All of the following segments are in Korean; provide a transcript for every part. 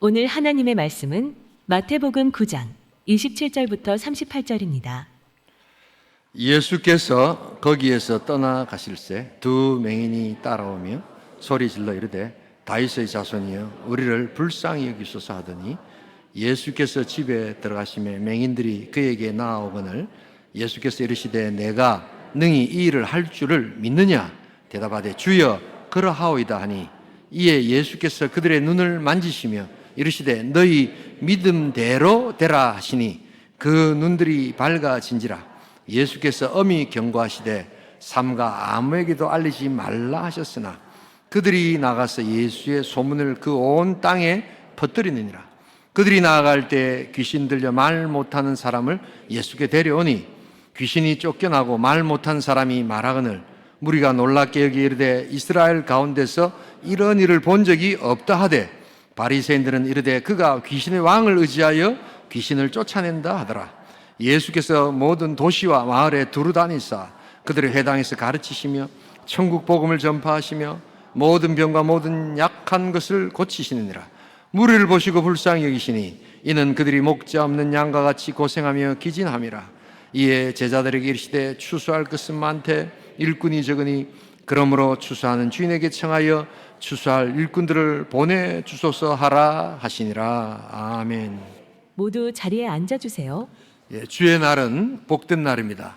오늘 하나님의 말씀은 마태복음 9장 27절부터 38절입니다. 예수께서 거기에서 떠나가실새 두 맹인이 따라오며 소리질러 이르되 다윗의 자손이여 우리를 불쌍히 여기소서 하더니 예수께서 집에 들어가시매 맹인들이 그에게 나아오거늘 예수께서 이르시되 내가 능히 이 일을 할 줄을 믿느냐 대답하되 주여 그러하오이다 하니 이에 예수께서 그들의 눈을 만지시며 이르시되 너희 믿음대로 되라 하시니 그 눈들이 밝아진지라. 예수께서 엄히 경고하시되 삼가 아무에게도 알리지 말라 하셨으나 그들이 나가서 예수의 소문을 그 온 땅에 퍼뜨리느니라. 그들이 나아갈 때 귀신 들려 말 못하는 사람을 예수께 데려오니 귀신이 쫓겨나고 말 못한 사람이 말하거늘 무리가 놀랍게 여기 이르되 이스라엘 가운데서 이런 일을 본 적이 없다 하되 바리새인들은 이르되 그가 귀신의 왕을 의지하여 귀신을 쫓아낸다 하더라. 예수께서 모든 도시와 마을에 두루 다니사 그들의 회당에서 가르치시며 천국 복음을 전파하시며 모든 병과 모든 약한 것을 고치시느니라. 무리를 보시고 불쌍히 여기시니 이는 그들이 목자 없는 양과 같이 고생하며 기진함이라. 이에 제자들에게 이르시되 추수할 것은 많되 일꾼이 적으니 그러므로 추수하는 주인에게 청하여 추수할 일꾼들을 보내주소서 하라 하시니라. 아멘. 모두 자리에 앉아주세요. 주의 날은 복된 날입니다.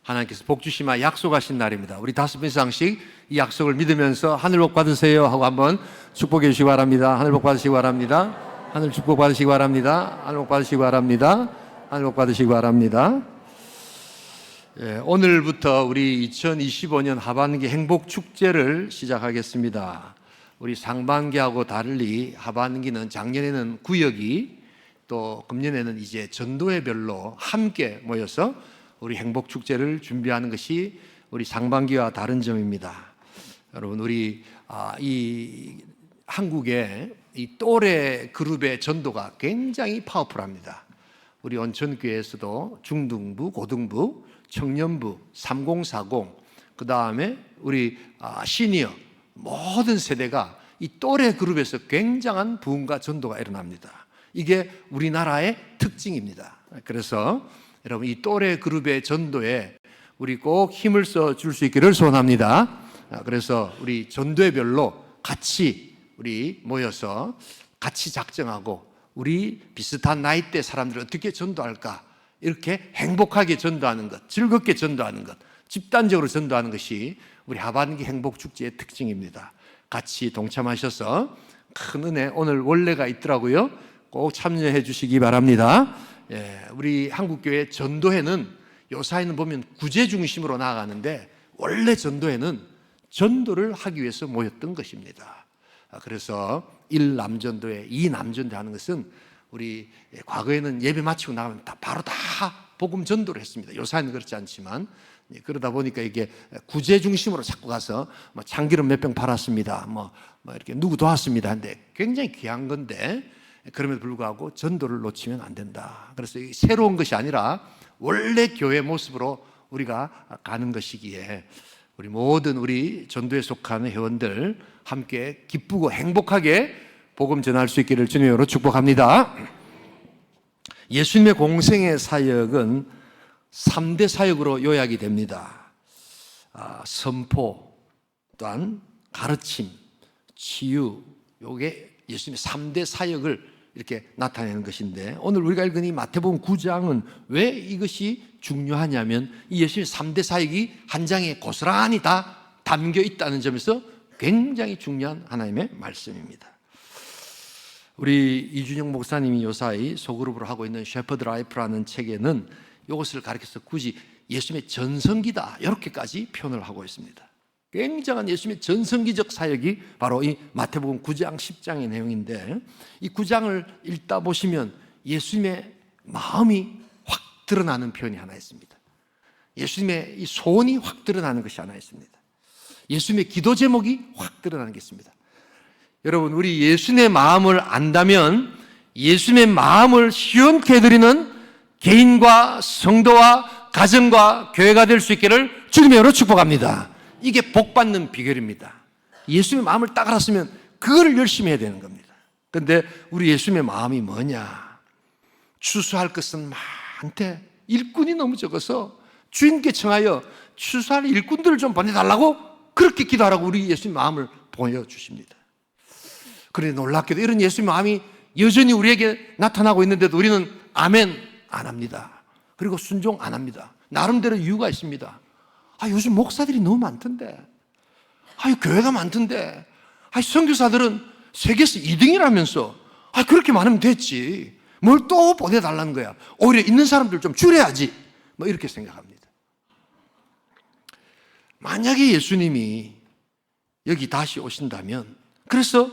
하나님께서 복 주시마 약속하신 날입니다. 우리 5분 이상씩 이 약속을 믿으면서 하늘 복 받으세요 하고 한번 축복해 주시기 바랍니다. 하늘 복 받으시기 바랍니다. 하늘 축복 받으시기 바랍니다. 하늘 복 받으시기 바랍니다. 하늘 복 받으시기 바랍니다. 오늘부터 우리 2025년 하반기 행복축제를 시작하겠습니다. 우리 상반기하고 달리 하반기는 작년에는 구역이 또 금년에는 이제 전도회별로 함께 모여서 우리 행복축제를 준비하는 것이 우리 상반기와 다른 점입니다. 여러분 우리 이 한국의 이 또래 그룹의 전도가 굉장히 파워풀합니다. 우리 온천교회에서도 중등부, 고등부, 청년부, 3040, 그 다음에 우리 시니어 모든 세대가 이 또래 그룹에서 굉장한 부흥과 전도가 일어납니다. 이게 우리나라의 특징입니다. 그래서 여러분 이 또래 그룹의 전도에 우리 꼭 힘을 써 줄 수 있기를 소원합니다. 그래서 우리 전도회별로 같이 우리 모여서 같이 작정하고 우리 비슷한 나이대 사람들을 어떻게 전도할까, 이렇게 행복하게 전도하는 것, 즐겁게 전도하는 것, 집단적으로 전도하는 것이 우리 하반기 행복축제의 특징입니다. 같이 동참하셔서 큰 은혜, 오늘 원래가 있더라고요. 꼭 참여해 주시기 바랍니다. 우리 한국교회 전도회는 요사이는 보면 구제 중심으로 나아가는데 원래 전도회는 전도를 하기 위해서 모였던 것입니다. 그래서 1남전도회, 2남전도회 하는 것은 우리 과거에는 예배 마치고 나가면 바로 다 복음 전도를 했습니다. 요사이는 그렇지 않지만 그러다 보니까 이게 구제 중심으로 자꾸 가서 뭐 참기름 몇 병 팔았습니다. 뭐 이렇게 누구 도왔습니다. 근데 굉장히 귀한 건데 그럼에도 불구하고 전도를 놓치면 안 된다. 그래서 새로운 것이 아니라 원래 교회 모습으로 우리가 가는 것이기에 우리 모든 우리 전도에 속하는 회원들 함께 기쁘고 행복하게 복음 전할 수 있기를 주님으로 축복합니다. 예수님의 공생의 사역은 3대 사역으로 요약이 됩니다. 선포, 또한 가르침, 치유, 요게 예수님의 3대 사역을 이렇게 나타내는 것인데 오늘 우리가 읽은 이 마태복음 9장은 왜 이것이 중요하냐면 이 예수님의 3대 사역이 한 장에 고스란히 다 담겨 있다는 점에서 굉장히 중요한 하나님의 말씀입니다. 우리 이준영 목사님이 요사이 소그룹으로 하고 있는 셰퍼드 라이프라는 책에는 이것을 가리켜서 굳이 예수님의 전성기다 이렇게까지 표현을 하고 있습니다. 굉장한 예수님의 전성기적 사역이 바로 이 마태복음 9장 10장의 내용인데 이 9장을 읽다 보시면 예수님의 마음이 확 드러나는 표현이 하나 있습니다. 예수님의 이 소원이 확 드러나는 것이 하나 있습니다. 예수님의 기도 제목이 확 드러나는 게 있습니다. 여러분 우리 예수님의 마음을 안다면 예수님의 마음을 시원케 해드리는 개인과 성도와 가정과 교회가 될 수 있기를 주님의 이름으로 축복합니다. 이게 복받는 비결입니다. 예수님의 마음을 딱 알았으면 그거를 열심히 해야 되는 겁니다. 그런데 우리 예수님의 마음이 뭐냐? 추수할 것은 많대. 일꾼이 너무 적어서 주인께 청하여 추수할 일꾼들을 좀 보내달라고 그렇게 기도하라고 우리 예수님 마음을 보여주십니다. 그런데 놀랍게도 이런 예수님 마음이 여전히 우리에게 나타나고 있는데도 우리는 아멘 안 합니다. 그리고 순종 안 합니다. 나름대로 이유가 있습니다. 요즘 목사들이 너무 많던데, 교회가 많던데, 선교사들은 세계에서 2등이라면서 그렇게 많으면 됐지, 뭘 또 보내달라는 거야. 오히려 있는 사람들 좀 줄여야지, 뭐 이렇게 생각합니다. 만약에 예수님이 여기 다시 오신다면, 그래서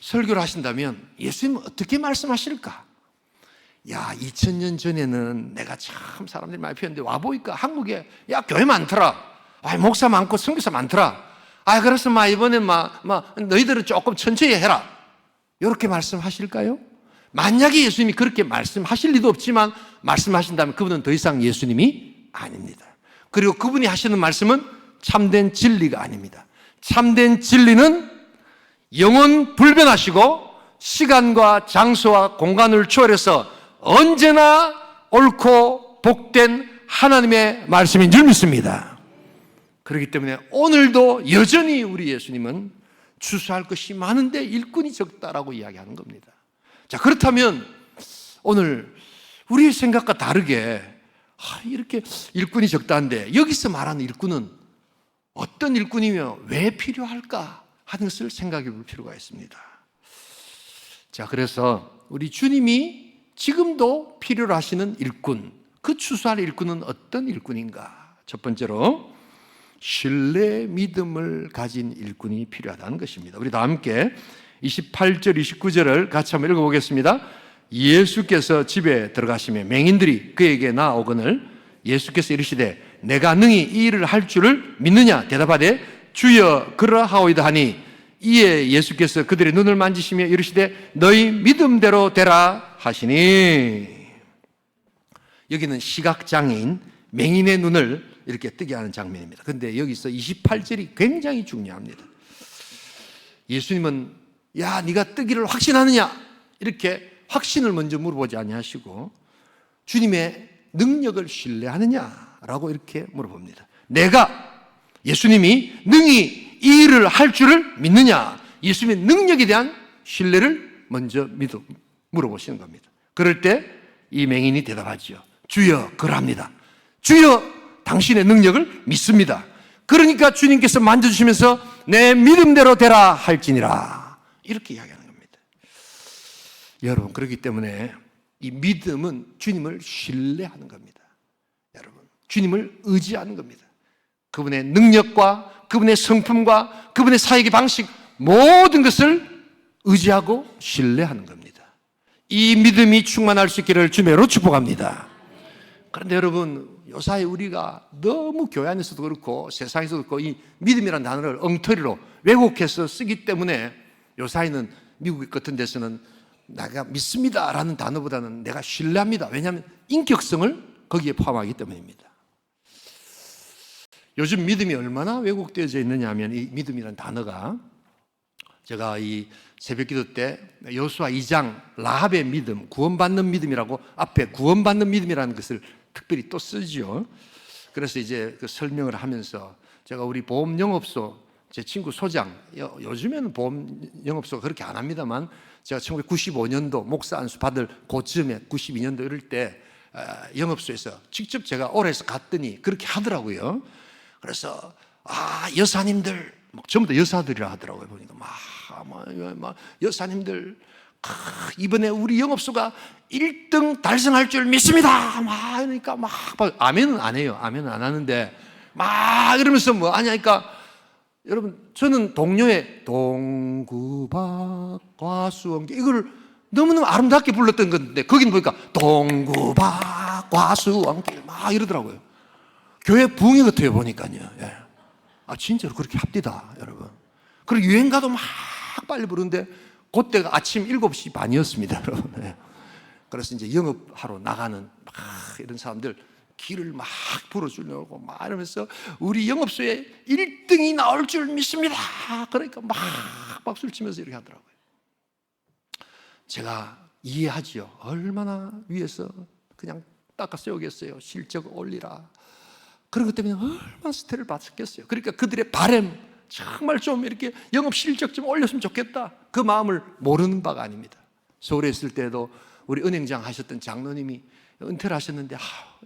설교를 하신다면 예수님은 어떻게 말씀하실까? 2000년 전에는 내가 참 사람들이 많이 피었는데 와보니까 한국에 교회 많더라, 목사 많고 선교사 많더라, 그래서 이번엔 너희들은 조금 천천히 해라, 이렇게 말씀하실까요? 만약에 예수님이 그렇게 말씀하실 리도 없지만 말씀하신다면 그분은 더 이상 예수님이 아닙니다. 그리고 그분이 하시는 말씀은 참된 진리가 아닙니다. 참된 진리는 영원 불변하시고 시간과 장소와 공간을 초월해서 언제나 옳고 복된 하나님의 말씀인 줄 믿습니다. 그렇기 때문에 오늘도 여전히 우리 예수님은 추수할 것이 많은데 일꾼이 적다라고 이야기하는 겁니다. 자, 그렇다면 오늘 우리의 생각과 다르게 이렇게 일꾼이 적다는데 여기서 말하는 일꾼은 어떤 일꾼이며 왜 필요할까 하는 것을 생각해 볼 필요가 있습니다. 자, 그래서 우리 주님이 지금도 필요로 하시는 일꾼, 그 추수할 일꾼은 어떤 일꾼인가? 첫 번째로 신뢰 믿음을 가진 일꾼이 필요하다는 것입니다. 우리 다 함께 28절 29절을 같이 한번 읽어보겠습니다. 예수께서 집에 들어가시며 맹인들이 그에게 나아오거늘 예수께서 이르시되 내가 능히 이 일을 할 줄을 믿느냐? 대답하되 주여 그러하오이다 하니 이에 예수께서 그들의 눈을 만지시며 이르시되 너희 믿음대로 되라 하시니. 여기는 시각장애인 맹인의 눈을 이렇게 뜨게 하는 장면입니다. 그런데 여기서 28절이 굉장히 중요합니다. 예수님은 네가 뜨기를 확신하느냐? 이렇게 확신을 먼저 물어보지 아니하시고 주님의 능력을 신뢰하느냐라고 이렇게 물어봅니다. 내가 예수님이 능히 이 일을 할 줄을 믿느냐? 예수님의 능력에 대한 신뢰를 먼저 물어보시는 겁니다. 그럴 때 이 맹인이 대답하죠. 주여 그러합니다. 주여 당신의 능력을 믿습니다. 그러니까 주님께서 만져주시면서 내 믿음대로 되라 할지니라, 이렇게 이야기하는 겁니다. 여러분, 그렇기 때문에 이 믿음은 주님을 신뢰하는 겁니다. 여러분, 주님을 의지하는 겁니다. 그분의 능력과 그분의 성품과 그분의 사역의 방식, 모든 것을 의지하고 신뢰하는 겁니다. 이 믿음이 충만할 수 있기를 주님으로 축복합니다. 그런데 여러분, 요사이 우리가 너무 교회 안에서도 그렇고 세상에서도 그렇고 이 믿음이라는 단어를 엉터리로 왜곡해서 쓰기 때문에 요사이는 미국 같은 데서는 내가 믿습니다라는 단어보다는 내가 신뢰합니다. 왜냐하면 인격성을 거기에 포함하기 때문입니다. 요즘 믿음이 얼마나 왜곡되어져 있느냐 하면 이 믿음이라는 단어가, 제가 이 새벽기도 때 여호수아 2장 라합의 믿음, 구원받는 믿음이라고 앞에 구원받는 믿음이라는 것을 특별히 또 쓰죠. 그래서 이제 그 설명을 하면서 제가 우리 보험영업소 제 친구 소장, 요즘에는 보험영업소가 그렇게 안 합니다만 제가 1995년도 목사 안수 받을 그쯤에 92년도 이럴 때 영업소에서 직접 제가 오래서 갔더니 그렇게 하더라고요. 그래서 여사님들, 전부 다 여사들이라 하더라고요. 보니까 막 여사님들 이번에 우리 영업소가 1등 달성할 줄 믿습니다. 그러니까 아멘은 안 해요. 아멘은 안 하는데 이러면서 뭐 하냐니까, 여러분, 저는 동요에 동구박 과수원길 이걸 너무너무 아름답게 불렀던 건데 거기는 보니까 동구박 과수원길 이러더라고요. 교회 부흥회 같아요 보니까요. 예. 진짜로 그렇게 합디다, 여러분. 그리고 유행가도 막 빨리 부르는데 그때가 아침 7시 반이었습니다, 여러분. 예. 그래서 이제 영업하러 나가는 이런 사람들 길을 막 불어주려고 이러면서 우리 영업소에 1등이 나올 줄 믿습니다. 그러니까 막 박수를 치면서 이렇게 하더라고요. 제가 이해하지요. 얼마나 위에서 그냥 닦아 세우겠어요. 실적 올리라. 그런 것 때문에 얼마나 스트레스를 받았겠어요. 그러니까 그들의 바람, 정말 좀 이렇게 영업 실적 좀 올렸으면 좋겠다, 그 마음을 모르는 바가 아닙니다. 서울에 있을 때도 우리 은행장 하셨던 장로님이 은퇴를 하셨는데,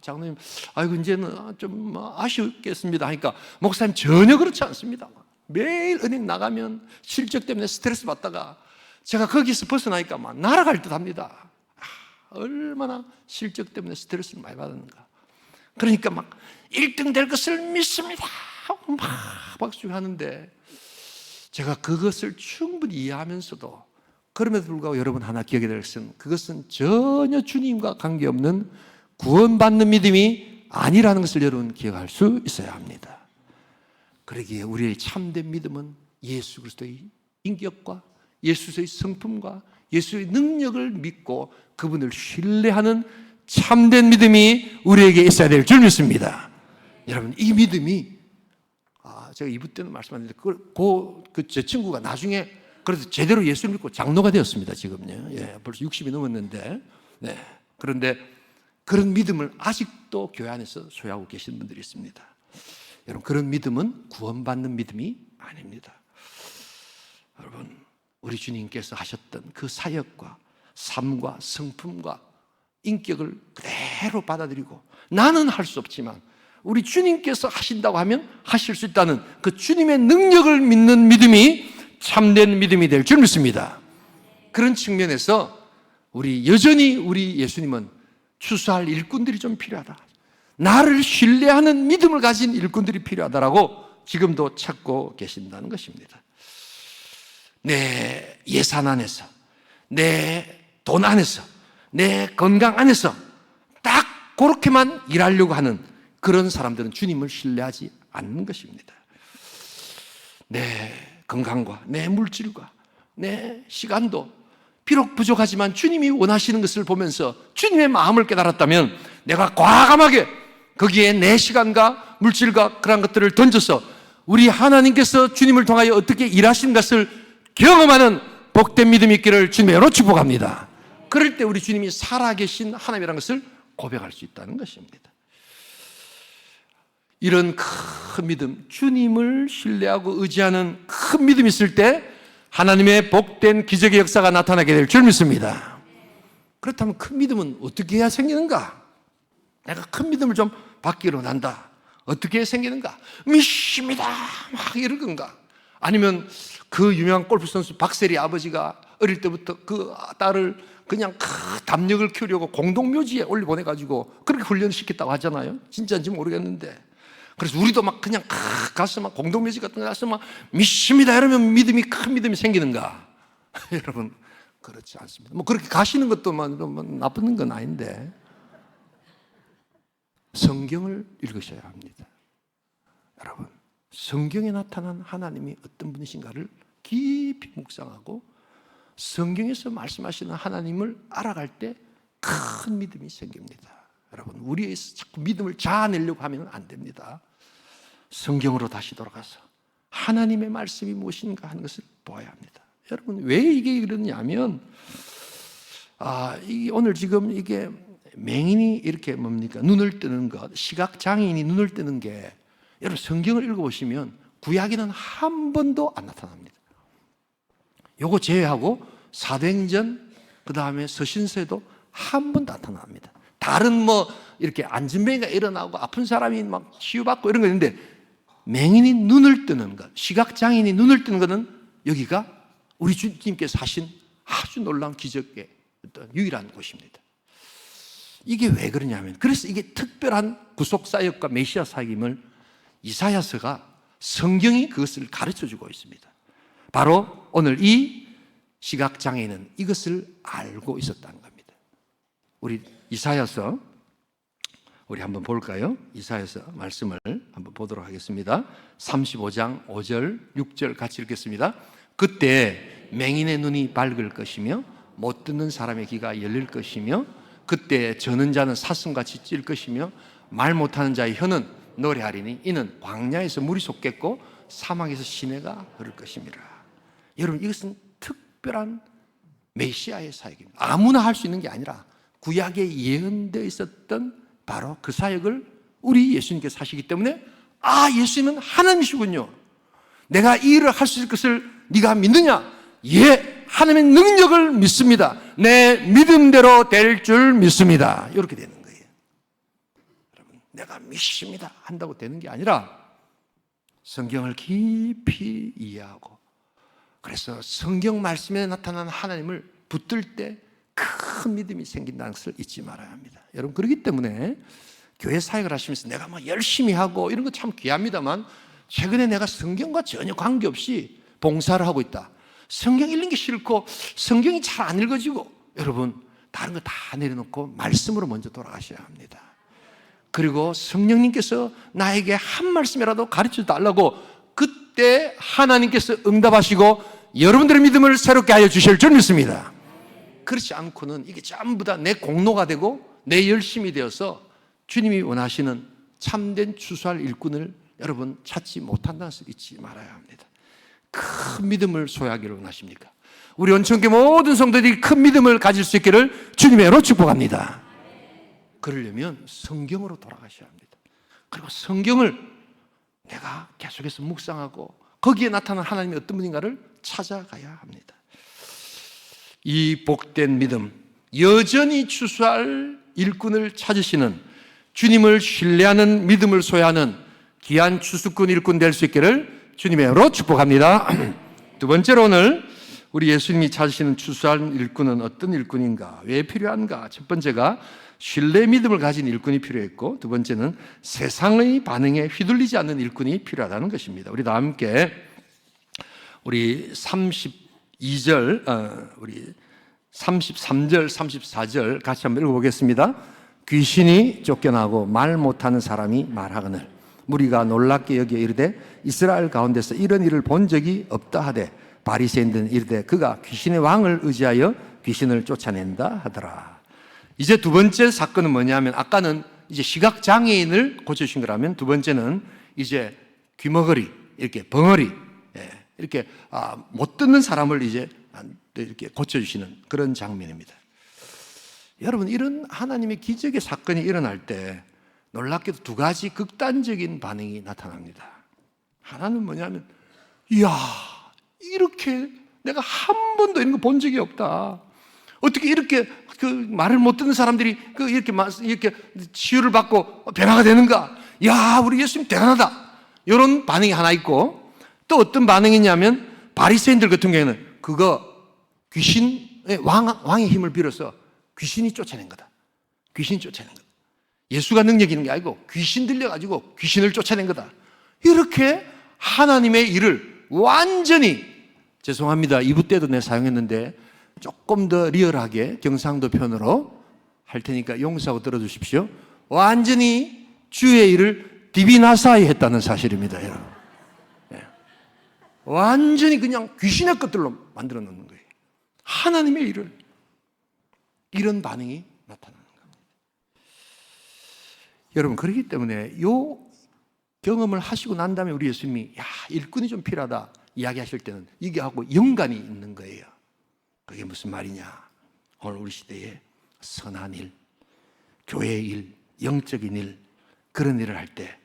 장로님, 아이고 이제는 좀 아쉽겠습니다 하니까, 목사님 전혀 그렇지 않습니다. 매일 은행 나가면 실적 때문에 스트레스 받다가 제가 거기서 벗어나니까 막 날아갈 듯 합니다. 얼마나 실적 때문에 스트레스를 많이 받았는가. 그러니까 막 1등 될 것을 믿습니다 하고 막 박수를 하는데, 제가 그것을 충분히 이해하면서도, 그럼에도 불구하고 여러분 하나 기억해야 될 것은, 그것은 전혀 주님과 관계없는 구원받는 믿음이 아니라는 것을 여러분 기억할 수 있어야 합니다. 그러기에 우리의 참된 믿음은 예수 그리스도의 인격과 예수의 성품과 예수의 능력을 믿고 그분을 신뢰하는 참된 믿음이 우리에게 있어야 될 줄 믿습니다. 여러분, 이 믿음이, 제가 2부 때는 말씀 안 했는데, 제 친구가 나중에 그래서 제대로 예수를 믿고 장로가 되었습니다, 지금요. 예, 벌써 60이 넘었는데. 네. 그런데 그런 믿음을 아직도 교회 안에서 소유하고 계신 분들이 있습니다. 여러분, 그런 믿음은 구원받는 믿음이 아닙니다. 여러분, 우리 주님께서 하셨던 그 사역과 삶과 성품과 인격을 그대로 받아들이고, 나는 할 수 없지만 우리 주님께서 하신다고 하면 하실 수 있다는 그 주님의 능력을 믿는 믿음이 참된 믿음이 될 줄 믿습니다. 그런 측면에서 여전히 우리 예수님은 추수할 일꾼들이 좀 필요하다, 나를 신뢰하는 믿음을 가진 일꾼들이 필요하다라고 지금도 찾고 계신다는 것입니다. 내 예산 안에서, 내 돈 안에서, 내 건강 안에서 딱 그렇게만 일하려고 하는 그런 사람들은 주님을 신뢰하지 않는 것입니다. 내 건강과 내 물질과 내 시간도 비록 부족하지만 주님이 원하시는 것을 보면서 주님의 마음을 깨달았다면, 내가 과감하게 거기에 내 시간과 물질과 그런 것들을 던져서 우리 하나님께서 주님을 통하여 어떻게 일하신 것을 경험하는 복된 믿음이 있기를 주님으로 축복합니다. 그럴 때 우리 주님이 살아계신 하나님이라는 것을 고백할 수 있다는 것입니다. 이런 큰 믿음, 주님을 신뢰하고 의지하는 큰 믿음이 있을 때 하나님의 복된 기적의 역사가 나타나게 될 줄 믿습니다. 그렇다면 큰 믿음은 어떻게 해야 생기는가? 내가 큰 믿음을 좀 받기로 난다, 어떻게 생기는가? 믿습니다 막 이럴 건가? 아니면 그 유명한 골프 선수 박세리 아버지가 어릴 때부터 그 딸을 그냥 담력을 키우려고 공동묘지에 올려보내가지고 그렇게 훈련시켰다고 하잖아요. 진짜인지 모르겠는데, 그래서 우리도 막 그냥 가서 막 공동묘지 같은 데 가서 막 믿습니다 이러면 믿음이, 큰 믿음이 생기는가? 여러분, 그렇지 않습니다. 뭐 그렇게 가시는 것도 나쁜 건 아닌데, 성경을 읽으셔야 합니다. 여러분, 성경에 나타난 하나님이 어떤 분이신가를 깊이 묵상하고 성경에서 말씀하시는 하나님을 알아갈 때 큰 믿음이 생깁니다. 여러분, 우리에서 자꾸 믿음을 자아내려고 하면 안 됩니다. 성경으로 다시 돌아가서 하나님의 말씀이 무엇인가 하는 것을 보아야 합니다. 여러분, 왜 이게 그러냐면, 오늘 지금 이게 맹인이 이렇게 눈을 뜨는 것, 시각장애인이 눈을 뜨는 게, 여러분 성경을 읽어보시면 구약에는 한 번도 안 나타납니다. 요거 제외하고 사도행전, 그 다음에 서신서에도 한 번 나타납니다. 다른 이렇게 안진뱅이가 일어나고 아픈 사람이 막 치유받고 이런 거 있는데, 맹인이 눈을 뜨는 것, 시각장애인이 눈을 뜨는 것은 여기가 우리 주님께서 하신 아주 놀라운 기적의 어떤 유일한 곳입니다. 이게 왜 그러냐면, 그래서 이게 특별한 구속사역과 메시아 사역임을 이사야서가, 성경이 그것을 가르쳐주고 있습니다. 바로 오늘 이 시각장애인은 이것을 알고 있었다는 겁니다. 우리 이사야서, 우리 한번 볼까요? 이사야서 말씀을 한번 보도록 하겠습니다. 35장 5절 6절 같이 읽겠습니다. 그때 맹인의 눈이 밝을 것이며 못 듣는 사람의 귀가 열릴 것이며, 그때 저는 자는 사슴같이 찔 것이며 말 못하는 자의 혀는 노래하리니 이는 광야에서 물이 솟겠고 사막에서 시내가 흐를 것입니다. 여러분, 이것은 특별한 메시아의 사역입니다. 아무나 할 수 있는 게 아니라 구약에 예언되어 있었던 바로 그 사역을 우리 예수님께서 하시기 때문에 예수님은 하나님이시군요. 내가 이 일을 할 수 있을 것을 네가 믿느냐? 예, 하나님의 능력을 믿습니다. 내 믿음대로 될 줄 믿습니다. 이렇게 되는 거예요. 여러분, 내가 믿습니다 한다고 되는 게 아니라 성경을 깊이 이해하고, 그래서 성경 말씀에 나타난 하나님을 붙들 때 큰 믿음이 생긴다는 것을 잊지 말아야 합니다. 여러분, 그렇기 때문에 교회 사역을 하시면서 내가 막 열심히 하고 이런 거 참 귀합니다만, 최근에 내가 성경과 전혀 관계없이 봉사를 하고 있다, 성경 읽는 게 싫고 성경이 잘 안 읽어지고, 여러분, 다른 거 다 내려놓고 말씀으로 먼저 돌아가셔야 합니다. 그리고 성령님께서 나에게 한 말씀이라도 가르쳐 달라고, 그때 하나님께서 응답하시고 여러분들의 믿음을 새롭게 하여 주실 줄 믿습니다. 그렇지 않고는 이게 전부 다 내 공로가 되고 내 열심이 되어서 주님이 원하시는 참된 추수할 일꾼을 여러분 찾지 못한다는 것을 잊지 말아야 합니다. 큰 믿음을 소유하기를 원하십니까? 우리 온천교 모든 성도들이 큰 믿음을 가질 수 있기를 주님의 이름으로 축복합니다. 그러려면 성경으로 돌아가셔야 합니다. 그리고 성경을 내가 계속해서 묵상하고 거기에 나타난 하나님이 어떤 분인가를 찾아가야 합니다. 이 복된 믿음, 여전히 추수할 일꾼을 찾으시는, 주님을 신뢰하는 믿음을 소유하는 귀한 추수꾼 일꾼 될 수 있기를 주님의 이름으로 축복합니다. 두 번째로 오늘 우리 예수님이 찾으시는 추수할 일꾼은 어떤 일꾼인가, 왜 필요한가? 첫 번째가 신뢰 믿음을 가진 일꾼이 필요했고, 두 번째는 세상의 반응에 휘둘리지 않는 일꾼이 필요하다는 것입니다. 우리 다 함께 우리 32절, 우리 33절, 34절 같이 한번 읽어보겠습니다. 귀신이 쫓겨나고 말 못하는 사람이 말하거늘 무리가 놀랍게 여겨 이르되 이스라엘 가운데서 이런 일을 본 적이 없다 하되 바리새인들은 이르되 그가 귀신의 왕을 의지하여 귀신을 쫓아낸다 하더라. 이제 두 번째 사건은 뭐냐면, 아까는 이제 시각장애인을 고쳐주신 거라면, 두 번째는 이제 귀머거리, 이렇게 벙어리, 이렇게 못 듣는 사람을 이제 이렇게 고쳐주시는 그런 장면입니다. 여러분, 이런 하나님의 기적의 사건이 일어날 때 놀랍게도 두 가지 극단적인 반응이 나타납니다. 하나는 뭐냐면, 이야, 이렇게 내가 한 번도 이런 거 본 적이 없다. 어떻게 이렇게 그 말을 못 듣는 사람들이 이렇게 치유를 받고 변화가 되는가? 야, 우리 예수님 대단하다. 이런 반응이 하나 있고, 또 어떤 반응이냐면 바리새인들 같은 경우에는 그거 귀신의 왕의 힘을 빌어서 귀신이 쫓아낸 거다. 귀신이 쫓아낸 거다. 예수가 능력 있는 게 아니고 귀신 들려가지고 귀신을 쫓아낸 거다. 이렇게 하나님의 일을 완전히, 죄송합니다, 2부 때도 내가 사용했는데 조금 더 리얼하게 경상도 편으로 할 테니까 용서하고 들어주십시오. 완전히 주의 일을 디비나사이 했다는 사실입니다, 여러분. 완전히 그냥 귀신의 것들로 만들어 놓는 거예요. 하나님의 일을. 이런 반응이 나타나는 겁니다. 여러분, 그렇기 때문에 이 경험을 하시고 난 다음에 우리 예수님이 일꾼이 좀 필요하다 이야기하실 때는 이게 하고 연관이 있는 거예요. 그게 무슨 말이냐? 오늘 우리 시대에 선한 일, 교회의 일, 영적인 일, 그런 일을 할 때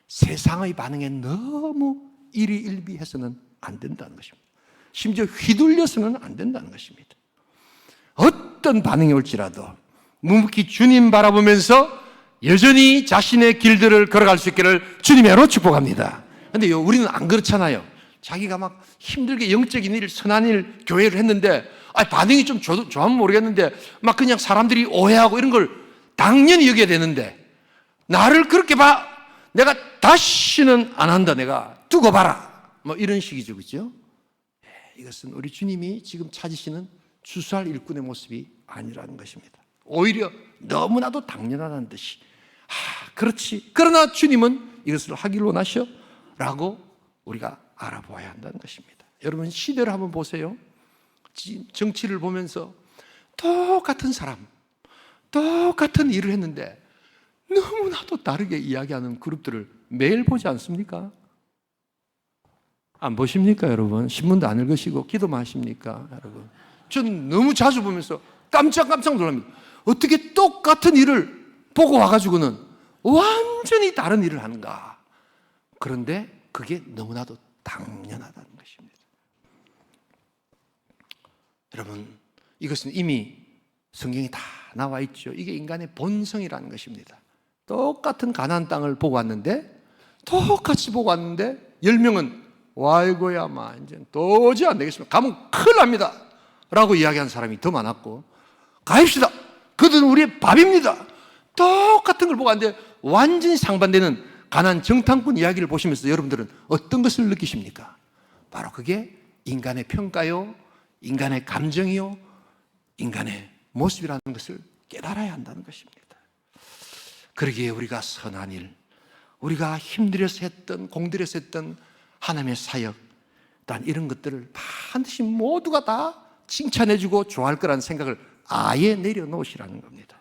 세상의 반응에 너무 일희일비해서는 안 된다는 것입니다. 심지어 휘둘려서는 안 된다는 것입니다. 어떤 반응이 올지라도 묵묵히 주님 바라보면서 여전히 자신의 길들을 걸어갈 수 있기를 주님의 이름으로 축복합니다. 그런데 우리는 안 그렇잖아요. 자기가 막 힘들게 영적인 일, 선한 일, 교회를 했는데 반응이 좀 좋으면 모르겠는데 막 그냥 사람들이 오해하고 이런 걸 당연히 여겨야 되는데, 나를 그렇게 봐, 내가 다시는 안 한다, 내가 두고 봐라, 뭐 이런 식이죠, 그렇죠? 이것은 우리 주님이 지금 찾으시는 추수할 일꾼의 모습이 아니라는 것입니다. 오히려 너무나도 당연하다는 듯이, 그렇지, 그러나 주님은 이것을 하기를 원하셔 라고 우리가 알아보아야 한다는 것입니다. 여러분, 시대를 한번 보세요. 정치를 보면서 똑같은 사람, 똑같은 일을 했는데 너무나도 다르게 이야기하는 그룹들을 매일 보지 않습니까? 안 보십니까, 여러분? 신문도 안 읽으시고 기도만 하십니까, 여러분? 전 너무 자주 보면서 깜짝깜짝 놀랍니다. 어떻게 똑같은 일을 보고 와가지고는 완전히 다른 일을 하는가. 그런데 그게 너무나도 당연하다는 것입니다. 여러분, 이것은 이미 성경에 다 나와 있죠. 이게 인간의 본성이라는 것입니다. 똑같은 가나안 땅을 보고 왔는데, 똑같이 보고 왔는데 10명은 와이고야 마 이제 도저히 안 되겠습니다. 가면 큰일 납니다 라고 이야기한 사람이 더 많았고, 가입시다, 그들은 우리의 밥입니다. 똑같은 걸 보고 왔는데 완전히 상반되는 가나안 정탐꾼 이야기를 보시면서 여러분들은 어떤 것을 느끼십니까? 바로 그게 인간의 평가요, 인간의 감정이요, 인간의 모습이라는 것을 깨달아야 한다는 것입니다. 그러기에 우리가 선한 일, 우리가 힘들여서 했던, 공들여서 했던 하나님의 사역, 또한 이런 것들을 반드시 모두가 다 칭찬해주고 좋아할 거라는 생각을 아예 내려놓으시라는 겁니다.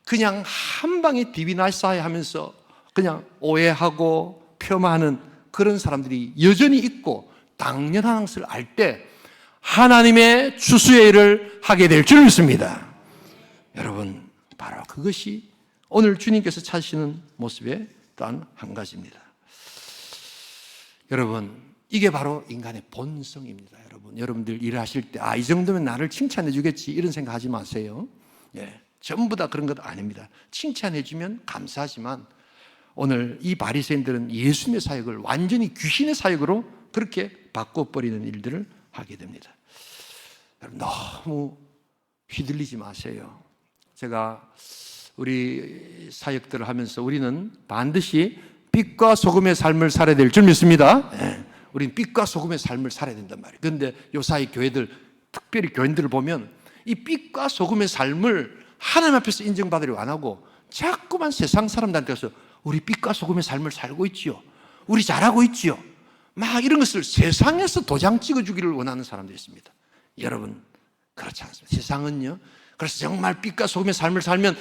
그냥 한 방에 디비나이사이 하면서 그냥 오해하고 폄하하는 그런 사람들이 여전히 있고 당연한 것을 알 때 하나님의 추수의 일을 하게 될 줄 믿습니다. 여러분, 바로 그것이 오늘 주님께서 찾으시는 모습의 또한 한 가지입니다. 여러분, 이게 바로 인간의 본성입니다. 여러분들 일하실 때 이 정도면 나를 칭찬해 주겠지 이런 생각하지 마세요. 전부 다 그런 것 아닙니다. 칭찬해 주면 감사하지만 오늘 이 바리새인들은 예수님의 사역을 완전히 귀신의 사역으로 그렇게 바꿔버리는 일들을 하게 됩니다. 여러분, 너무 휘둘리지 마세요. 제가 우리 사역들을 하면서 우리는 반드시 빛과 소금의 삶을 살아야 될 줄 믿습니다. 우리는 빛과 소금의 삶을 살아야 된단 말이에요. 그런데 요사이 교회들, 특별히 교인들을 보면 이 빛과 소금의 삶을 하나님 앞에서 인정받으려고 안 하고 자꾸만 세상 사람들한테 가서 우리 빛과 소금의 삶을 살고 있지요, 우리 잘하고 있지요, 막 이런 것을 세상에서 도장 찍어주기를 원하는 사람들이 있습니다. 여러분, 그렇지 않습니다. 세상은요, 그래서 정말 빛과 소금의 삶을 살면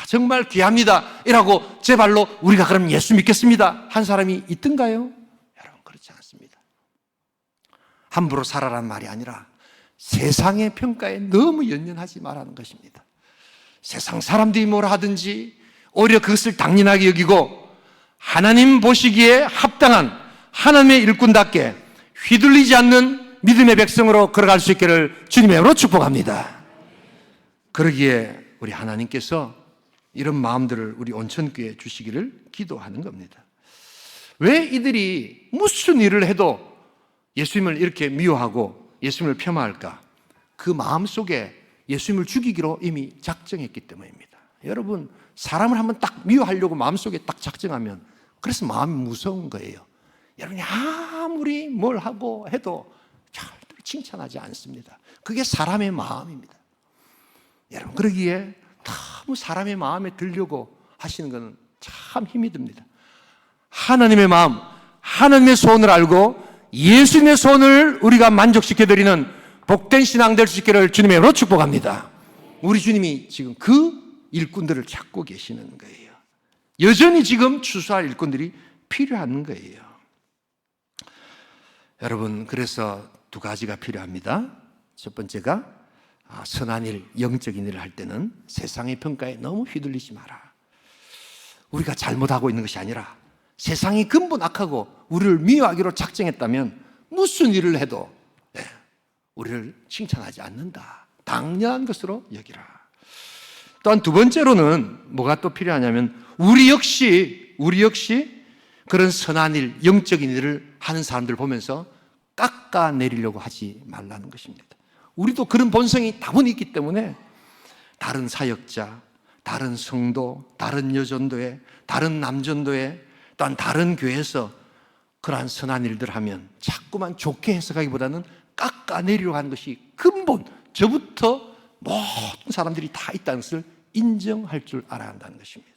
정말 귀합니다 이라고 제 발로 우리가 그럼 예수 믿겠습니다 한 사람이 있던가요? 여러분, 그렇지 않습니다. 함부로 살아라는 말이 아니라 세상의 평가에 너무 연연하지 말라는 것입니다. 세상 사람들이 뭐라 하든지 오히려 그것을 당연하게 여기고 하나님 보시기에 합당한 하나님의 일꾼답게 휘둘리지 않는 믿음의 백성으로 걸어갈 수 있기를 주님의 이름으로 축복합니다. 그러기에 우리 하나님께서 이런 마음들을 우리 온천교회에 주시기를 기도하는 겁니다. 왜 이들이 무슨 일을 해도 예수님을 이렇게 미워하고 예수님을 폄하할까? 그 마음 속에 예수님을 죽이기로 이미 작정했기 때문입니다. 여러분, 사람을 한번 딱 미워하려고 마음속에 딱 작정하면 그래서 마음이 무서운 거예요. 여러분이 아무리 뭘 하고 해도 절대로 칭찬하지 않습니다. 그게 사람의 마음입니다. 여러분, 그러기에 너무 사람의 마음에 들려고 하시는 것은 참 힘이 듭니다. 하나님의 마음, 하나님의 소원을 알고 예수님의 소원을 우리가 만족시켜드리는 복된 신앙 될 수 있기를 주님의 이름으로 축복합니다. 우리 주님이 지금 그 일꾼들을 찾고 계시는 거예요. 여전히 지금 추수할 일꾼들이 필요한 거예요. 여러분, 그래서 두 가지가 필요합니다. 첫 번째가 선한 일, 영적인 일을 할 때는 세상의 평가에 너무 휘둘리지 마라. 우리가 잘못하고 있는 것이 아니라 세상이 근본 악하고 우리를 미워하기로 작정했다면 무슨 일을 해도 우리를 칭찬하지 않는다. 당연한 것으로 여기라. 또한 두 번째로는 뭐가 또 필요하냐면 우리 역시 그런 선한 일, 영적인 일을 하는 사람들 보면서 깎아내리려고 하지 말라는 것입니다. 우리도 그런 본성이 다분히 있기 때문에 다른 사역자, 다른 성도, 다른 여전도회, 다른 남전도회, 또한 다른 교회에서 그러한 선한 일들 하면 자꾸만 좋게 해석하기보다는 깎아내리려고 하는 것이 근본, 저부터 모든 사람들이 다 있다는 것을 인정할 줄 알아야 한다는 것입니다.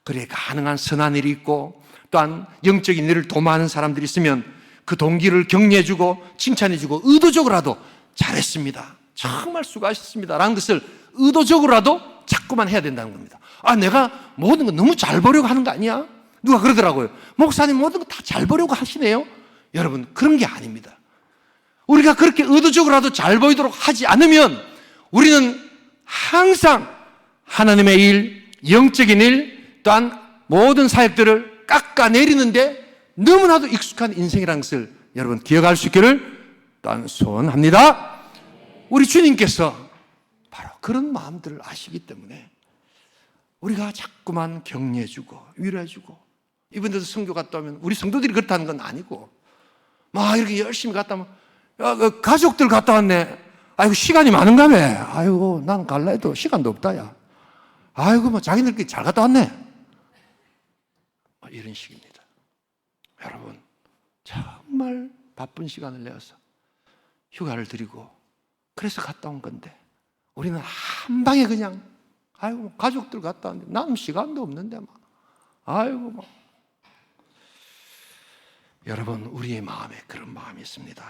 그래, 가능한 선한 일이 있고 또한 영적인 일을 도모하는 사람들이 있으면 그 동기를 격려해주고 칭찬해주고 의도적으로라도 잘했습니다, 정말 수고하셨습니다 라는 것을 의도적으로라도 자꾸만 해야 된다는 겁니다. 내가 모든 거 너무 잘 보려고 하는 거 아니야? 누가 그러더라고요. 목사님 모든 거 다 잘 보려고 하시네요. 여러분, 그런 게 아닙니다. 우리가 그렇게 의도적으로라도 잘 보이도록 하지 않으면 우리는 항상 하나님의 일, 영적인 일, 또한 모든 사역들을 깎아내리는데 너무나도 익숙한 인생이라는 것을 여러분 기억할 수 있기를 또한 소원합니다. 우리 주님께서 바로 그런 마음들을 아시기 때문에 우리가 자꾸만 격려해주고 위로해주고, 이분들도 성교 갔다 오면 우리 성도들이 그렇다는 건 아니고 막 이렇게 열심히 갔다 오면 야, 그 가족들 갔다 왔네. 아이고 시간이 많은가매. 아이고 난 갈라 해도 시간도 없다 야. 아이고 뭐 자기들끼리 잘 갔다 왔네. 이런 식입니다. 여러분 정말 바쁜 시간을 내어서 휴가를 드리고 그래서 갔다 온 건데 우리는 한 방에 그냥 아이고 가족들 갔다 왔는데 나는 시간도 없는데 막 아이고 뭐. 여러분 우리의 마음에 그런 마음이 있습니다.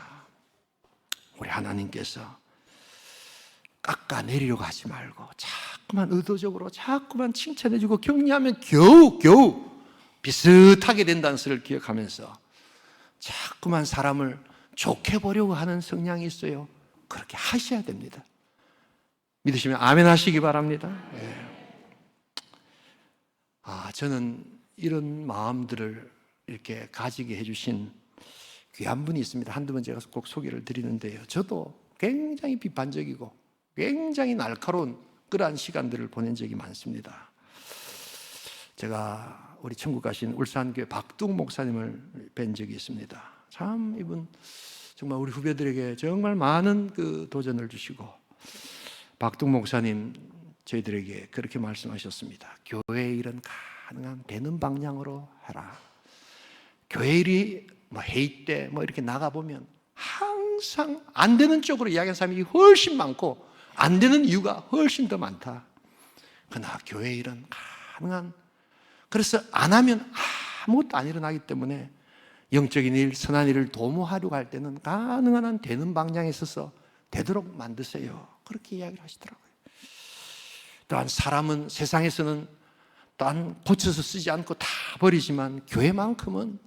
우리 하나님께서 깎아내리려고 하지 말고 자꾸만 의도적으로 자꾸만 칭찬해주고 격려하면 겨우 비슷하게 된다는 것을 기억하면서 자꾸만 사람을 좋게 보려고 하는 성향이 있어요. 그렇게 하셔야 됩니다. 믿으시면 아멘 하시기 바랍니다. 네. 저는 이런 마음들을 이렇게 가지게 해주신 귀한 분이 있습니다. 한두 번 제가 꼭 소개를 드리는데요. 저도 굉장히 비판적이고 굉장히 날카로운 그러한 시간들을 보낸 적이 많습니다. 제가 우리 천국 가신 울산교회 박둥 목사님을 뵌 적이 있습니다. 참 이분 정말 우리 후배들에게 정말 많은 그 도전을 주시고, 박둥 목사님 저희들에게 그렇게 말씀하셨습니다. 교회 일은 가능한 되는 방향으로 해라. 교회 일이 뭐 회의 때 뭐 이렇게 나가보면 항상 안 되는 쪽으로 이야기하는 사람이 훨씬 많고 안 되는 이유가 훨씬 더 많다. 그러나 교회 일은 가능한, 그래서 안 하면 아무것도 안 일어나기 때문에 영적인 일, 선한 일을 도모하려고 할 때는 가능한 한 되는 방향에 있어서 되도록 만드세요. 그렇게 이야기를 하시더라고요. 또한 사람은 세상에서는 또한 고쳐서 쓰지 않고 다 버리지만 교회만큼은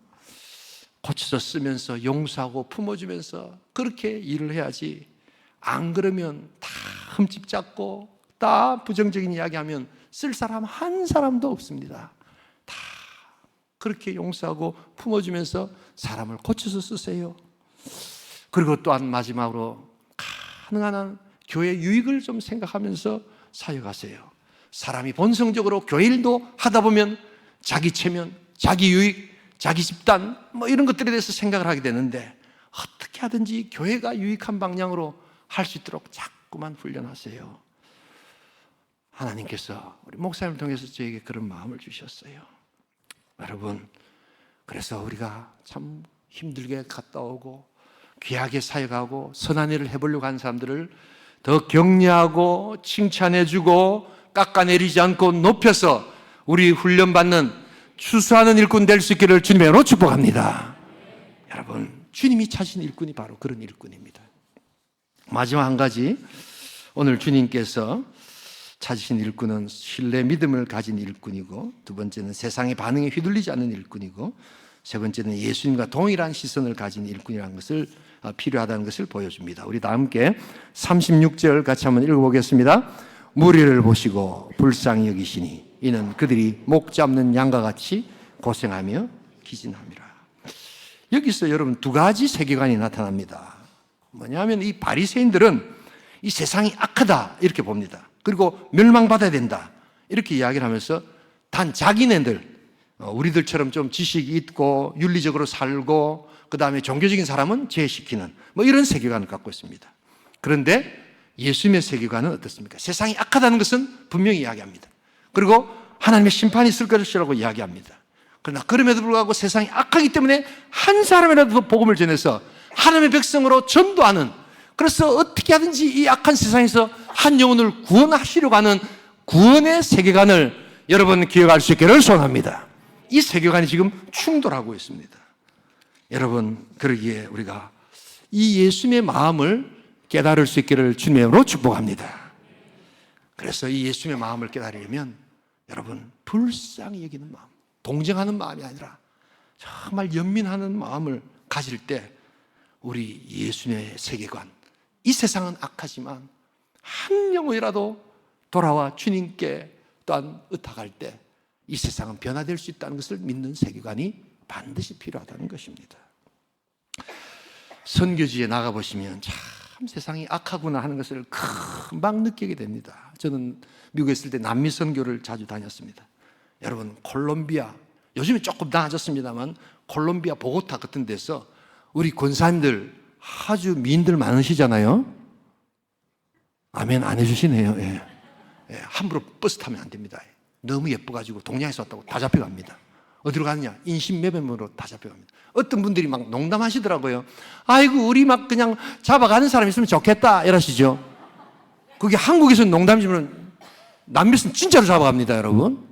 고쳐서 쓰면서 용서하고 품어주면서 그렇게 일을 해야지, 안 그러면 다 흠집 잡고 다 부정적인 이야기하면 쓸 사람 한 사람도 없습니다. 다 그렇게 용서하고 품어주면서 사람을 고쳐서 쓰세요. 그리고 또한 마지막으로 가능한 한 교회 유익을 좀 생각하면서 사역하세요. 사람이 본성적으로 교회 일도 하다 보면 자기 체면, 자기 유익, 자기 집단 뭐 이런 것들에 대해서 생각을 하게 되는데 어떻게 하든지 교회가 유익한 방향으로 할 수 있도록 자꾸만 훈련하세요. 하나님께서 우리 목사님을 통해서 저에게 그런 마음을 주셨어요. 여러분, 그래서 우리가 참 힘들게 갔다 오고 귀하게 사역하고 선한 일을 해보려고 하는 사람들을 더 격려하고 칭찬해주고 깎아내리지 않고 높여서 우리 훈련받는 추수하는 일꾼 될 수 있기를 주님의 이름으로 축복합니다. 여러분, 주님이 찾으신 일꾼이 바로 그런 일꾼입니다. 마지막 한 가지, 오늘 주님께서 찾으신 일꾼은 신뢰 믿음을 가진 일꾼이고, 두 번째는 세상의 반응에 휘둘리지 않는 일꾼이고, 세 번째는 예수님과 동일한 시선을 가진 일꾼이라는 것을 필요하다는 것을 보여줍니다. 우리 다 함께 36절 같이 한번 읽어보겠습니다. 무리를 보시고 불쌍히 여기시니 이는 그들이 목 잡는 양과 같이 고생하며 기진함이라. 여기서 여러분 두 가지 세계관이 나타납니다. 뭐냐면 이 바리새인들은 이 세상이 악하다 이렇게 봅니다. 그리고 멸망받아야 된다 이렇게 이야기를 하면서 단 자기네들, 우리들처럼 좀 지식이 있고 윤리적으로 살고 그 다음에 종교적인 사람은 제시키는 뭐 이런 세계관을 갖고 있습니다. 그런데 예수님의 세계관은 어떻습니까? 세상이 악하다는 것은 분명히 이야기합니다. 그리고 하나님의 심판이 있을 것이라고 이야기합니다. 그러나 그럼에도 불구하고 세상이 악하기 때문에 한 사람이라도 복음을 전해서 하나님의 백성으로 전도하는, 그래서 어떻게 하든지 이 악한 세상에서 한 영혼을 구원하시려고 하는 구원의 세계관을 여러분 기억할 수 있기를 소원합니다. 이 세계관이 지금 충돌하고 있습니다. 여러분, 그러기에 우리가 이 예수님의 마음을 깨달을 수 있기를 주님의 이름으로 축복합니다. 그래서 이 예수님의 마음을 깨달으려면 여러분 불쌍히 여기는 마음, 동정하는 마음이 아니라 정말 연민하는 마음을 가질 때 우리 예수님의 세계관, 이 세상은 악하지만 한 영혼이라도 돌아와 주님께 또한 의탁할 때 이 세상은 변화될 수 있다는 것을 믿는 세계관이 반드시 필요하다는 것입니다. 선교지에 나가보시면 참 세상이 악하구나 하는 것을 금방 느끼게 됩니다. 저는 미국에 있을 때 남미 선교를 자주 다녔습니다. 여러분, 콜롬비아, 요즘에 조금 나아졌습니다만 콜롬비아 보고타 같은 데서 우리 권사님들 아주 미인들 많으시잖아요. 아멘 안 해주시네요. 예. 예, 함부로 버스 타면 안 됩니다. 너무 예뻐가지고 동양에서 왔다고 다 잡혀갑니다. 어디로 가느냐? 인신매매으로 다 잡혀갑니다. 어떤 분들이 막 농담하시더라고요. 아이고, 우리 막 그냥 잡아가는 사람 있으면 좋겠다 이러시죠. 그게 한국에서는 농담이지만 남미에서는 진짜로 잡아갑니다, 여러분.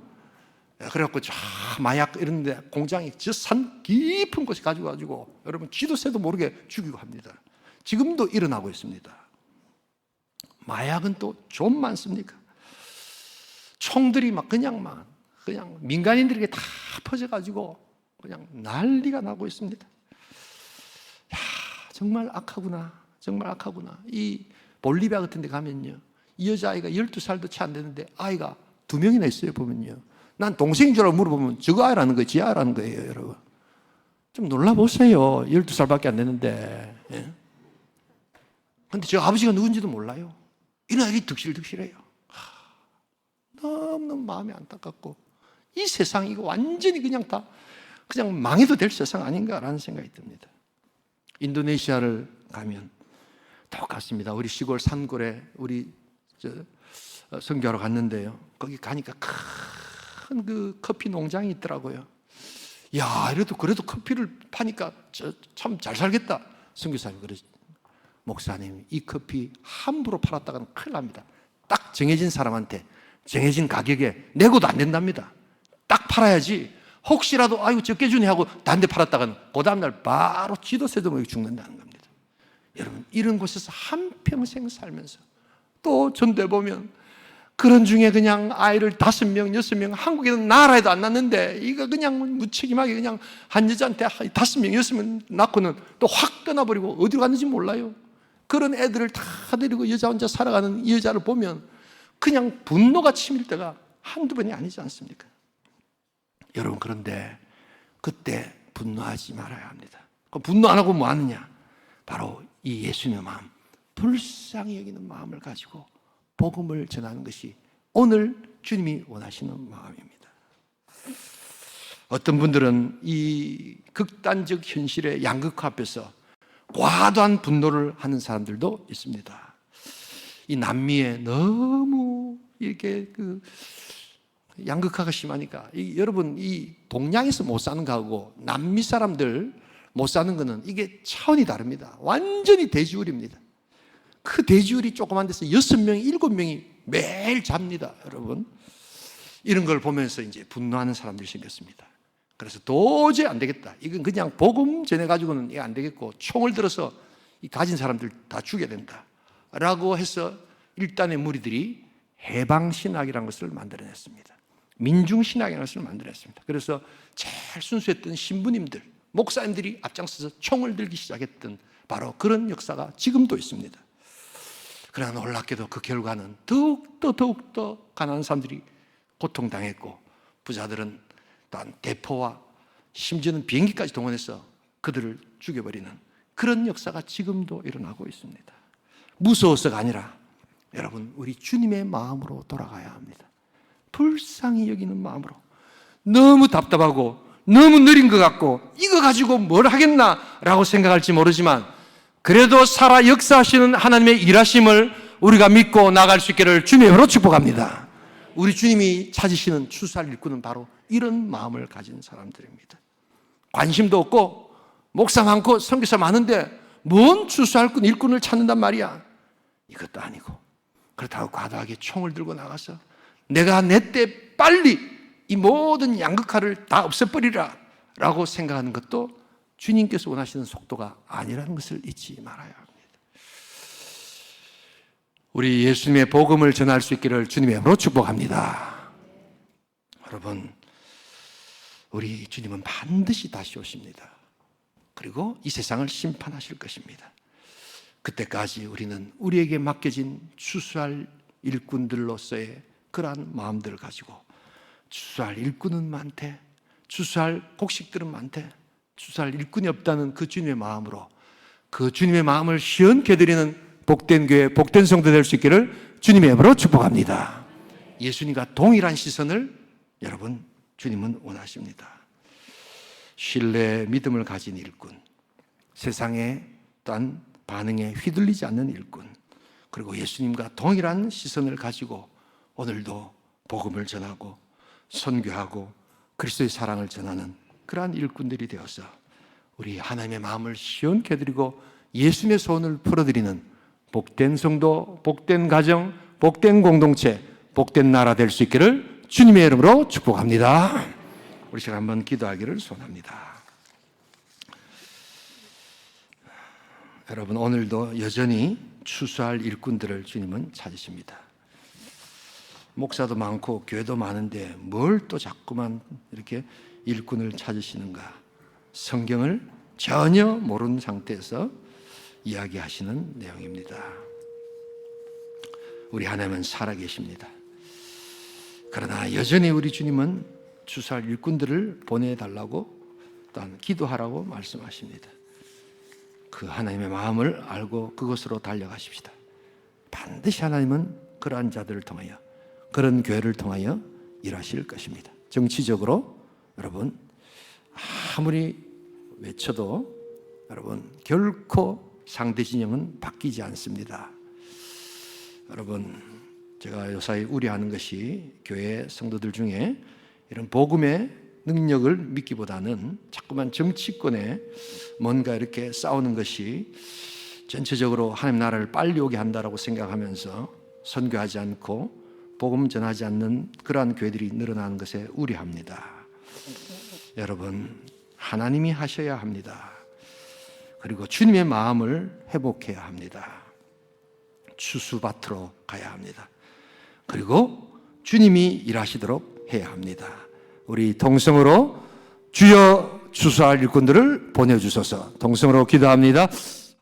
그래갖고 저 마약 이런 데 공장이 저 산 깊은 곳에 가지고 여러분 쥐도 새도 모르게 죽이고 합니다. 지금도 일어나고 있습니다. 마약은 또 좀 많습니까? 총들이 그냥 민간인들에게 다 퍼져가지고 그냥 난리가 나고 있습니다. 야, 정말 악하구나. 정말 악하구나. 이 볼리비아 같은 데 가면요, 이 여자아이가 12살도 채 안 되는데 아이가 2명이나 있어요. 보면요, 난 동생인 줄 알고 물어보면 저거 아이라는 거예요, 지 아이라는 거예요. 여러분 좀 놀라보세요. 12살밖에 안 되는데. 예? 근데 저 아버지가 누군지도 몰라요. 이런 아이가 득실득실해요. 너무너무 마음이 안타깝고, 이 세상이 이거 완전히 그냥 망해도 될 세상 아닌가라는 생각이 듭니다. 인도네시아를 가면 똑같습니다. 우리 시골 산골에 우리 선교하러 갔는데요, 거기 가니까 큰 그 커피 농장이 있더라고요. 야, 그래도 커피를 파니까 참 잘 살겠다. 선교사님 그러지, 목사님 이 커피 함부로 팔았다가는 큰일 납니다. 딱 정해진 사람한테 정해진 가격에 내고도 안 된답니다. 딱 팔아야지. 혹시라도 아이고 적게 주네 하고 다른 데 팔았다가는 그 다음날 바로 쥐도 새도 모르게 죽는다는 겁니다. 여러분, 이런 곳에서 한평생 살면서 또 전대 보면 그런 중에 그냥 아이를 5명, 6명, 한국에는 나라에도 안 낳는데 이거 그냥 무책임하게 그냥 한 여자한테 5명, 6명 낳고는 또 확 떠나버리고 어디로 갔는지 몰라요. 그런 애들을 다 데리고 여자 혼자 살아가는 이 여자를 보면 그냥 분노가 치밀 때가 한두 번이 아니지 않습니까? 여러분, 그런데 그때 분노하지 말아야 합니다. 분노 안 하고 뭐 하느냐? 바로 이 예수님의 마음, 불쌍히 여기는 마음을 가지고 복음을 전하는 것이 오늘 주님이 원하시는 마음입니다. 어떤 분들은 이 극단적 현실의 양극화 앞에서 과도한 분노를 하는 사람들도 있습니다. 이 남미에 너무 이렇게 양극화가 심하니까 여러분, 이 동양에서 못 사는 거하고 남미 사람들 못 사는 거는 이게 차원이 다릅니다. 완전히 대지울입니다. 그 대지울이 조그만 데서 6명, 7명이 매일 잡니다. 여러분, 이런 걸 보면서 이제 분노하는 사람들이 생겼습니다. 그래서 도저히 안 되겠다. 이건 그냥 복음 전해가지고는 이거 안 되겠고 총을 들어서 이 가진 사람들 다 죽여야 된다 라고 해서 일단의 무리들이 해방신학이라는 것을 만들어냈습니다. 민중신학이라는 것을 만들어냈습니다. 그래서 제일 순수했던 신부님들, 목사님들이 앞장서서 총을 들기 시작했던 바로 그런 역사가 지금도 있습니다. 그러나 놀랍게도 그 결과는 더욱더 가난한 사람들이 고통당했고, 부자들은 또한 대포와 심지어는 비행기까지 동원해서 그들을 죽여버리는 그런 역사가 지금도 일어나고 있습니다. 무서워서가 아니라 여러분, 우리 주님의 마음으로 돌아가야 합니다. 불쌍히 여기는 마음으로. 너무 답답하고 너무 느린 것 같고 이거 가지고 뭘 하겠나 라고 생각할지 모르지만, 그래도 살아 역사하시는 하나님의 일하심을 우리가 믿고 나갈 수 있기를 주님의 이름으로 축복합니다. 우리 주님이 찾으시는 추수할 일꾼은 바로 이런 마음을 가진 사람들입니다. 관심도 없고 목사 많고 선교사 많은데 뭔 추수할 일꾼을 찾는단 말이야. 이것도 아니고, 그렇다고 과도하게 총을 들고 나가서 내가 내 때 빨리 이 모든 양극화를 다 없애버리라 라고 생각하는 것도 주님께서 원하시는 속도가 아니라는 것을 잊지 말아야 합니다. 우리 예수님의 복음을 전할 수 있기를 주님의 이름으로 축복합니다. 여러분, 우리 주님은 반드시 다시 오십니다. 그리고 이 세상을 심판하실 것입니다. 그때까지 우리는 우리에게 맡겨진 추수할 일꾼들로서의 그러한 마음들을 가지고 추수할 일꾼은 많대, 추수할 곡식들은 많대, 추수할 일꾼이 없다는 그 주님의 마음으로 그 주님의 마음을 시원케 드리는 복된 교회, 복된 성도 될 수 있기를 주님의 이름으로 축복합니다. 예수님과 동일한 시선을 여러분 주님은 원하십니다. 신뢰, 믿음을 가진 일꾼, 세상의 또한 반응에 휘둘리지 않는 일꾼, 그리고 예수님과 동일한 시선을 가지고 오늘도 복음을 전하고 선교하고 그리스도의 사랑을 전하는 그러한 일꾼들이 되어서 우리 하나님의 마음을 시원케 드리고 예수님의 소원을 풀어드리는 복된 성도, 복된 가정, 복된 공동체, 복된 나라 될 수 있기를 주님의 이름으로 축복합니다. 우리 시간 한번 기도하기를 소원합니다. 여러분, 오늘도 여전히 추수할 일꾼들을 주님은 찾으십니다. 목사도 많고 교회도 많은데 뭘 또 자꾸만 이렇게 일꾼을 찾으시는가? 성경을 전혀 모르는 상태에서 이야기하시는 내용입니다. 우리 하나님은 살아계십니다. 그러나 여전히 우리 주님은 추수할 일꾼들을 보내달라고 또한 기도하라고 말씀하십니다. 그 하나님의 마음을 알고 그것으로 달려가십시다. 반드시 하나님은 그러한 자들을 통하여, 그런 교회를 통하여 일하실 것입니다. 정치적으로 여러분 아무리 외쳐도 여러분 결코 상대 진영은 바뀌지 않습니다. 여러분, 제가 요사이 우려하는 것이 교회 성도들 중에 이런 복음의 능력을 믿기보다는 자꾸만 정치권에 뭔가 이렇게 싸우는 것이 전체적으로 하나님 나라를 빨리 오게 한다라고 생각하면서 선교하지 않고 복음 전하지 않는 그러한 교회들이 늘어나는 것에 우려합니다. 여러분, 하나님이 하셔야 합니다. 그리고 주님의 마음을 회복해야 합니다. 추수밭으로 가야 합니다. 그리고 주님이 일하시도록 해야 합니다. 우리 동성으로 주여 추수할 일꾼들을 보내주소서. 동성으로 기도합니다.